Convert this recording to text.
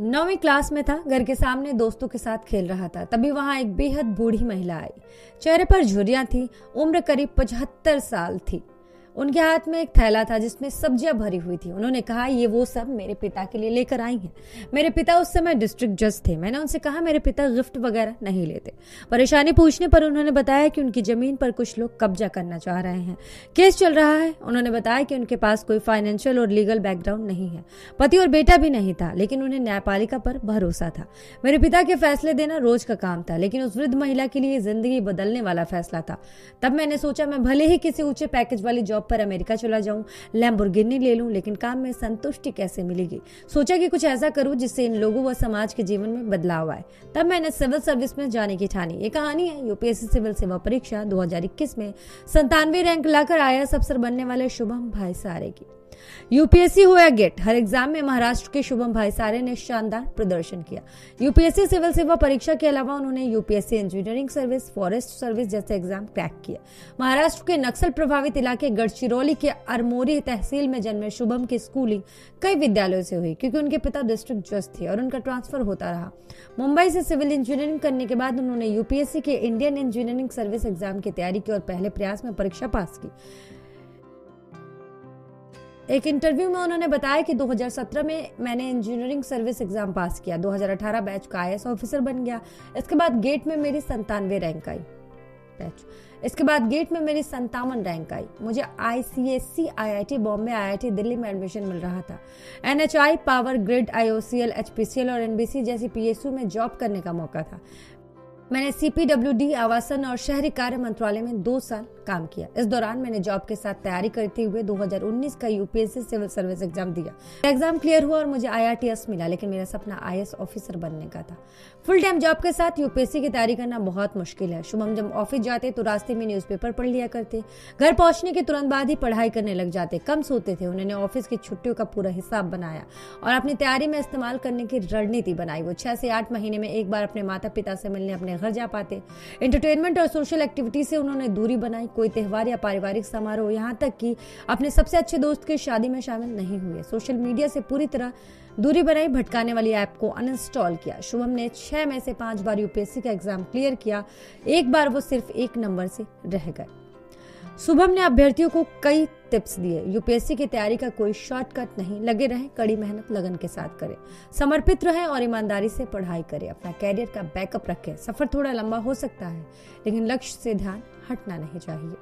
9वीं class में था, घर के सामने दोस्तों के साथ खेल रहा था। तभी वहां एक बेहद बूढ़ी महिला आई। चेहरे पर झुर्रियां थी, उम्र करीब 75 साल थी। उनके हाथ में एक थैला था जिसमें सब्जियां भरी हुई थी। उन्होंने कहा, ये वो सब मेरे पिता के लिए लेकर आई हैं। मेरे पिता उस समय डिस्ट्रिक्ट जज थे। मैंने उनसे कहा मेरे पिता गिफ्ट वगैरह नहीं लेते। परेशानी पूछने पर उन्होंने बताया कि उनकी जमीन पर कुछ लोग कब्जा करना चाह रहे हैं, केस चल रहा है। उन्होंने बताया कि उनके पास कोई फाइनेंशियल और लीगल बैकग्राउंड नहीं है, पति और बेटा भी नहीं था, लेकिन उन्हें न्यायपालिका पर भरोसा था। मेरे पिता के फैसले देना रोज का काम था, लेकिन उस वृद्ध महिला के लिए जिंदगी बदलने वाला फैसला था। तब मैंने सोचा मैं भले ही किसी ऊंचे पैकेज वाली जॉब पर अमेरिका चला जाऊं, लैम्बोर्गिनी ले लूं, लेकिन काम में संतुष्टि कैसे मिलेगी। सोचा कि कुछ ऐसा करूं जिससे इन लोगों व समाज के जीवन में बदलाव आए। तब मैंने सिविल सर्विस में जाने की ठानी। ये कहानी है यूपीएससी सिविल सेवा परीक्षा 2021 में 97 रैंक लाकर आईएएस अफसर बनने वाले शुभम भाईसारे की। यूपीएससी हो या गेट, हर एग्जाम में महाराष्ट्र के शुभम भाईसारे ने शानदार प्रदर्शन किया। यूपीएससी सिविल सेवा परीक्षा के अलावा उन्होंने UPSC engineering service, forest service जैसे एग्जाम क्रैक किए। महाराष्ट्र के नक्सल प्रभावित इलाके गढ़चिरौली के अरमोरी तहसील में जन्मे शुभम की स्कूलिंग कई विद्यालयों से हुई, क्योंकि उनके पिता डिस्ट्रिक्ट जज थे और उनका ट्रांसफर होता रहा। मुंबई से सिविल इंजीनियरिंग करने के बाद उन्होंने यूपीएससी के इंडियन इंजीनियरिंग सर्विस एग्जाम की तैयारी की और पहले प्रयास में परीक्षा पास की। एक इंटरव्यू में उन्होंने बताया कि 2017 में मैंने इंजीनियरिंग सर्विस एग्जाम पास किया, 2018 बैच का आईएएस ऑफिसर बन गया। इसके बाद गेट में मेरी 97 रैंक आई। इसके बाद गेट में मेरी 57 रैंक आई। मुझे ICSC, IIT Bombay, IIT Delhi में एडमिशन मिल रहा था। NHI, power grid, IOCL, HPCL और एनबीसी जैसी पीएसयू में जॉब करने का मौका था। मैंने सीपीडब्ल्यूडी, आवासन और शहरी कार्य मंत्रालय में 2 साल काम किया। इस दौरान मैंने जॉब के साथ तैयारी करते हुए 2019 का यूपीएससी सिविल सर्विस एग्जाम दिया। एग्जाम क्लियर हुआ और मुझे आईआरटीएस मिला, लेकिन मेरा सपना आईएएस ऑफिसर बनने का था। फुल टाइम जॉब के साथ यूपीएससी की तैयारी करना बहुत मुश्किल है। शुभम जब ऑफिस जाते तो रास्ते में न्यूज़पेपर पढ़ लिया करते। घर पहुंचने के तुरंत बाद ही पढ़ाई करने लग जाते, कम सोते थे। उन्होंने ऑफिस की छुट्टियों का पूरा हिसाब बनाया और अपनी तैयारी में इस्तेमाल करने की रणनीति बनाई। वो 6 से 8 महीने में एक बार अपने माता पिता से मिलने अपने घर जा पाते। एंटरटेनमेंट और सोशल एक्टिविटी से उन्होंने दूरी बनाई। कोई त्योहार या पारिवारिक समारोह, यहाँ तक कि अपने सबसे अच्छे दोस्त की शादी में शामिल नहीं हुए। सोशल मीडिया से पूरी तरह दूरी बनाई, भटकाने वाली ऐप को अनइंस्टॉल किया। शुभम ने 6 में से 5 बार यूपीएससी का एग्जाम क्लियर किया। एक बार वो सिर्फ 1 नंबर से रह गए। शुभम ने अभ्यर्थियों को कई टिप्स दिए। यूपीएससी की तैयारी का कोई शॉर्टकट नहीं, लगे रहें, कड़ी मेहनत लगन के साथ करें, समर्पित रहें और ईमानदारी से पढ़ाई करें। अपना कैरियर का बैकअप रखें। सफर थोड़ा लंबा हो सकता है, लेकिन लक्ष्य से ध्यान हटना नहीं चाहिए।